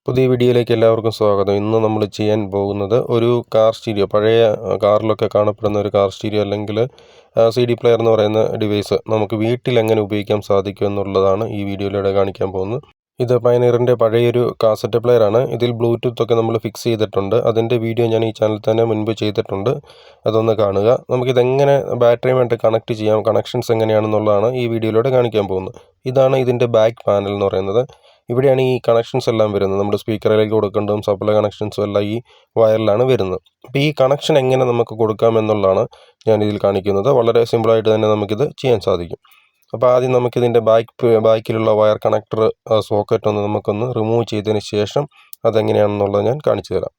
പുതിയ വീഡിയോയിലേക്ക് എല്ലാവർക്കും സ്വാഗതം. ഇന്ന് നമ്മൾ ചെയ്യാൻ പോകുന്നത് ഒരു കാർ സ്റ്റീരിയോ, പഴയ കാറിലൊക്കെ കാണപ്പെടുന്ന ഒരു കാർ സ്റ്റീരിയോ അല്ലെങ്കിൽ CD പ്ലെയർ എന്ന് പറയുന്ന ഡിവൈസ് നമുക്ക് വീട്ടിൽ എങ്ങനെ ഉപയോഗിക്കാൻ സാധിക്കും എന്നുള്ളതാണ് ഈ വീഡിയോയിലൂടെ കാണിക്കാൻ പോകുന്നത്. ഇത് പയനീറിൻ്റെ പഴയൊരു കാസറ്റ് പ്ലെയറാണ്. ഇതിൽ ബ്ലൂടൂത്ത് ഒക്കെ നമ്മൾ ഫിക്സ് ചെയ്തിട്ടുണ്ട്. അതിൻ്റെ വീഡിയോ ഞാൻ ഈ ചാനൽ തന്നെ മുൻപ് ചെയ്തിട്ടുണ്ട്. അതൊന്ന് കാണുക. നമുക്കിതെങ്ങനെ ബാറ്ററിയുമായിട്ട് കണക്ട് ചെയ്യാം, കണക്ഷൻസ് എങ്ങനെയാണെന്നുള്ളതാണ് ഈ വീഡിയോയിലൂടെ കാണിക്കാൻ പോകുന്നത്. ഇതാണ് ഇതിൻ്റെ ബാക്ക് പാനൽ എന്ന് പറയുന്നത്. ഇവിടെയാണ് ഈ കണക്ഷൻസ് എല്ലാം വരുന്നത്. നമ്മുടെ സ്പീക്കറിലേക്ക് കൊടുക്കേണ്ടതും സപ്ലൈ കണക്ഷൻസും എല്ലാം ഈ വയറിലാണ് വരുന്നത്. അപ്പോൾ ഈ കണക്ഷൻ എങ്ങനെ നമുക്ക് കൊടുക്കാം എന്നുള്ളതാണ് ഞാനിതിൽ കാണിക്കുന്നത്. വളരെ സിമ്പിളായിട്ട് തന്നെ നമുക്കിത് ചെയ്യാൻ സാധിക്കും. അപ്പോൾ ആദ്യം നമുക്കിതിൻ്റെ ബാക്കിലുള്ള വയർ കണക്ടർ സോക്കറ്റ് നമുക്കൊന്ന് റിമൂവ് ചെയ്തതിന് ശേഷം അതെങ്ങനെയാണെന്നുള്ളത് ഞാൻ കാണിച്ചു തരാം.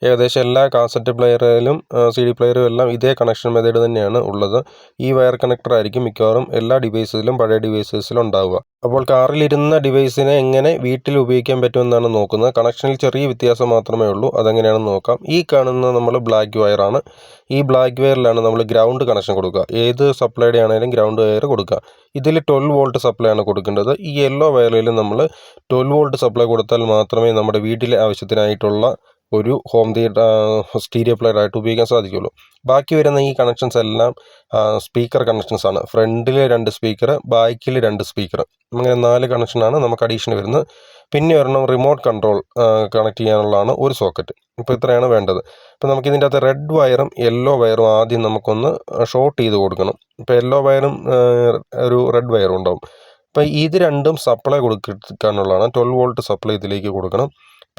ഏകദേശം എല്ലാ കാസറ്റ് പ്ലെയറിലും CD പ്ലെയറും എല്ലാം ഇതേ കണക്ഷൻ മെത്തേഡ് തന്നെയാണ് ഉള്ളത്. ഈ വയർ കണക്ടർ ആയിരിക്കും മിക്കവാറും എല്ലാ ഡിവൈസിലും പഴയ ഡിവൈസസിലും ഉണ്ടാവുക. അപ്പോൾ കാറിലിരുന്ന ഡിവൈസിനെ എങ്ങനെ വീട്ടിൽ ഉപയോഗിക്കാൻ പറ്റുമെന്നാണ് നോക്കുന്നത്. കണക്ഷനിൽ ചെറിയ വ്യത്യാസം മാത്രമേ ഉള്ളൂ. അതെങ്ങനെയാണെന്ന് നോക്കാം. ഈ കാണുന്ന നമ്മൾ ബ്ലാക്ക് വയറാണ്. ഈ ബ്ലാക്ക് വയറിലാണ് നമ്മൾ ഗ്രൗണ്ട് കണക്ഷൻ കൊടുക്കുക. ഏത് സപ്ലൈയുടെ ആണെങ്കിലും ഗ്രൗണ്ട് വയർ കൊടുക്കുക. ഇതിൽ 12 വോൾട്ട് സപ്ലൈ ആണ് കൊടുക്കേണ്ടത്. ഈ യെല്ലോ വയറിൽ നമ്മൾ 12 വോൾട്ട് സപ്ലൈ കൊടുത്താൽ മാത്രമേ നമ്മുടെ വീട്ടിലെ ആവശ്യത്തിനായിട്ടുള്ള ഒരു ഹോം സ്റ്റീരിയോ പ്ലെയർ ആയിട്ട് ഉപയോഗിക്കാൻ സാധിക്കുള്ളൂ. ബാക്കി വരുന്ന ഈ കണക്ഷൻസ് എല്ലാം സ്പീക്കർ കണക്ഷൻസ് ആണ്. ഫ്രണ്ടിൽ 2 സ്പീക്കർ, ബാക്കിൽ 2 സ്പീക്കർ, അങ്ങനെ 4 കണക്ഷനാണ് നമുക്ക് അഡീഷൻ വരുന്നത്. പിന്നെ ഒരെണ്ണം റിമോട്ട് കൺട്രോൾ കണക്ട് ചെയ്യാനുള്ളതാണ് ഒരു സോക്കറ്റ്. ഇപ്പോൾ ഇത്രയാണ് വേണ്ടത്. ഇപ്പോൾ നമുക്കിതിൻ്റെ അകത്ത് റെഡ് വയറും യെല്ലോ വയറും ആദ്യം നമുക്കൊന്ന് ഷോർട്ട് ചെയ്ത് കൊടുക്കണം. ഇപ്പോൾ യെല്ലോ വയറും ഒരു റെഡ് വയറും ഉണ്ടാവും. അപ്പോൾ ഇത് രണ്ടും സപ്ലൈ കൊടുക്കാനുള്ളതാണ്. 12 വോൾട്ട് സപ്ലൈ ഇതിലേക്ക് കൊടുക്കണം.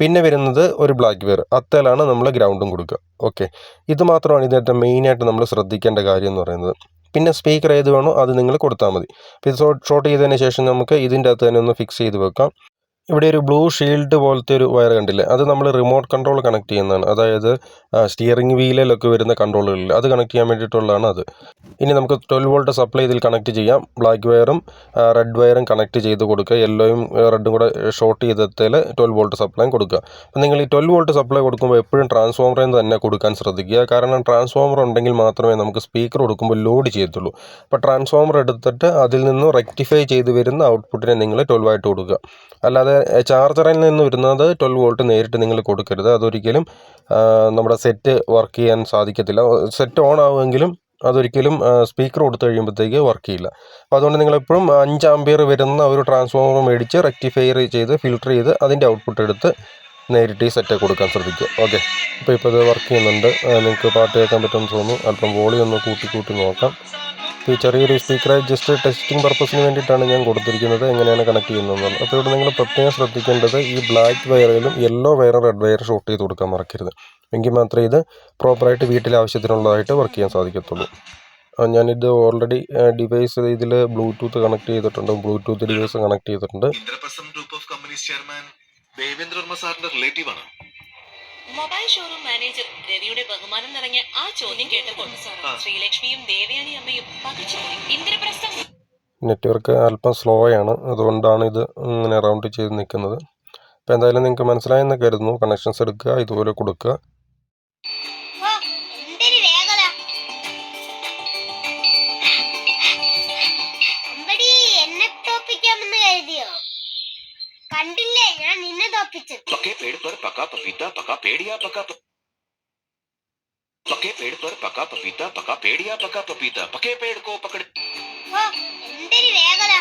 പിന്നെ വരുന്നത് ഒരു ബ്ലാക്ക് വയർ, അത്തേലാണ് നമ്മൾ ഗ്രൗണ്ടും കൊടുക്കുക. ഓക്കെ, ഇത് മാത്രമാണ് ഇതിനകത്ത് മെയിനായിട്ട് നമ്മൾ ശ്രദ്ധിക്കേണ്ട കാര്യം എന്ന് പറയുന്നത്. പിന്നെ സ്പീക്കർ ഏത് വേണോ അത് നിങ്ങൾ കൊടുത്താൽ മതി. അപ്പോൾ ഇത് ഷോർട്ട് ചെയ്തതിന് ശേഷം നമുക്ക് ഇതിൻ്റെ അകത്ത് തന്നെ ഒന്ന് ഫിക്സ് ചെയ്ത് വെക്കാം. ഇവിടെ ഒരു ബ്ലൂ ഷീൽഡ് പോലത്തെ ഒരു വയർ കണ്ടില്ലേ, അത് നമ്മൾ റിമോട്ട് കൺട്രോൾ കണക്ട് ചെയ്യുന്നതാണ്. അതായത് സ്റ്റിയറിംഗ് വീലിലൊക്കെ വരുന്ന കൺട്രോളുകളിൽ അത് കണക്ട് ചെയ്യാൻ വേണ്ടിയിട്ടുള്ളതാണ് അത്. ഇനി നമുക്ക് 12 വോൾട്ട് സപ്ലൈ ഇതിൽ കണക്ട് ചെയ്യാം. ബ്ലാക്ക് വയറും റെഡ് വയറും കണക്ട് ചെയ്ത് കൊടുക്കുക. യെല്ലോയും റെഡും കൂടെ ഷോർട്ട് ചെയ്തതിൽ 12 വോൾട്ട് സപ്ലൈയും കൊടുക്കുക. അപ്പോൾ നിങ്ങൾ ഈ 12 വോൾട്ട് സപ്ലൈ കൊടുക്കുമ്പോൾ എപ്പോഴും ട്രാൻസ്ഫോമറിൽ നിന്ന് തന്നെ കൊടുക്കാൻ ശ്രദ്ധിക്കുക. കാരണം ട്രാൻസ്ഫോമർ ഉണ്ടെങ്കിൽ മാത്രമേ നമുക്ക് സ്പീക്കർ കൊടുക്കുമ്പോൾ ലോഡ് ചെയ്യത്തുള്ളൂ. അപ്പോൾ ട്രാൻസ്ഫോമർ എടുത്തിട്ട് അതിൽ നിന്ന് റെക്ടിഫൈ ചെയ്ത് വരുന്ന ഔട്ട്പുട്ടിനെ നിങ്ങൾ 12 ആയിട്ട് കൊടുക്കുക. അല്ലാതെ ചാർജറിൽ നിന്ന് വരുന്നത് 12 വോൾട്ട് നേരിട്ട് നിങ്ങൾ കൊടുക്കരുത്. അതൊരിക്കലും നമ്മുടെ സെറ്റ് വർക്ക് ചെയ്യാൻ സാധിക്കത്തില്ല. സെറ്റ് ഓൺ ആവുമെങ്കിലും അതൊരിക്കലും സ്പീക്കർ കൊടുത്തു കഴിയുമ്പോഴത്തേക്ക് വർക്ക് ചെയ്യില്ല. അപ്പോൾ അതുകൊണ്ട് നിങ്ങളെപ്പോഴും 5 ആമ്പിയർ വരുന്ന ഒരു ട്രാൻസ്ഫോമർ മേടിച്ച് റെക്ടിഫയർ ചെയ്ത് ഫിൽട്ടർ ചെയ്ത് അതിൻ്റെ ഔട്ട്പുട്ട് എടുത്ത് നേരിട്ട് ഈ സെറ്റ് കൊടുക്കാൻ ശ്രദ്ധിക്കുക. ഓക്കെ, ഇപ്പോൾ ഇത് വർക്ക് ചെയ്യുന്നുണ്ട്. നിങ്ങൾക്ക് പാട്ട് കേൾക്കാൻ പറ്റുമെന്ന് തോന്നുന്നു. അല്പം വോളിയം ഒന്ന് കൂട്ടി നോക്കാം. ഈ ചെറിയൊരു സ്പീക്കറായി ജസ്റ്റ് ടെസ്റ്റിംഗ് പർപ്പസിന് വേണ്ടിയിട്ടാണ് ഞാൻ കൊടുത്തിരിക്കുന്നത്, എങ്ങനെയാണ് കണക്ട് ചെയ്യുന്നതെന്നുള്ളത്. അപ്പോൾ ഇവിടെ നിങ്ങൾ പ്രത്യേകം ശ്രദ്ധിക്കേണ്ടത് ഈ ബ്ലാക്ക് വയറിലും യെല്ലോ വയറും റെഡ് വയർ ഷോർട്ട് ചെയ്ത് കൊടുക്കാൻ മറക്കരുത്. എങ്കിൽ മാത്രമേ ഇത് പ്രോപ്പറായിട്ട് വീട്ടിലെ ആവശ്യത്തിനുള്ളതായിട്ട് വർക്ക് ചെയ്യാൻ സാധിക്കത്തുള്ളൂ. ഞാനിത് ഓൾറെഡി ഡിവൈസ് ഇതിൽ ബ്ലൂടൂത്ത് കണക്ട് ചെയ്തിട്ടുണ്ട്. ബ്ലൂടൂത്ത് ഡിവൈസ് കണക്ട് ചെയ്തിട്ടുണ്ട്. മൊബൈൽ ഷോറൂം മാനേജർ രവിയുടെ ബഹുമാനം നിറഞ്ഞ ആ ചോദ്യം കേട്ടപ്പോൾ ശ്രീലക്ഷ്മിയും ദേവയാനി അമ്മയും പകച്ചുപോയി. ഇന്ദ്രപ്രസ്ഥം നെറ്റ്വർക്ക് അല്പം സ്ലോ ആണ്, അതുകൊണ്ടാണ് ഇത് ഇങ്ങനെ റൗണ്ട് ചെയ്ത് നിൽക്കുന്നത്. അപ്പോൾ എന്തായാലും നിങ്ങൾക്ക് മനസ്സിലായെന്ന് കരുതുന്നു. കണക്ഷൻസ് എടുക്കുക, ഇതുപോലെ കൊടുക്കുക. കണ്ടില്ലേ, ഞാൻ നിന്നെ തോപ്പിച്ചു. पके पेड़ पर पका पपीता पका पेड़िया पका पके पेड़ पर पका पपीता पका पेड़िया पका पपीता पके पेड़ को पकड़. എന്തൊരു വേഗത.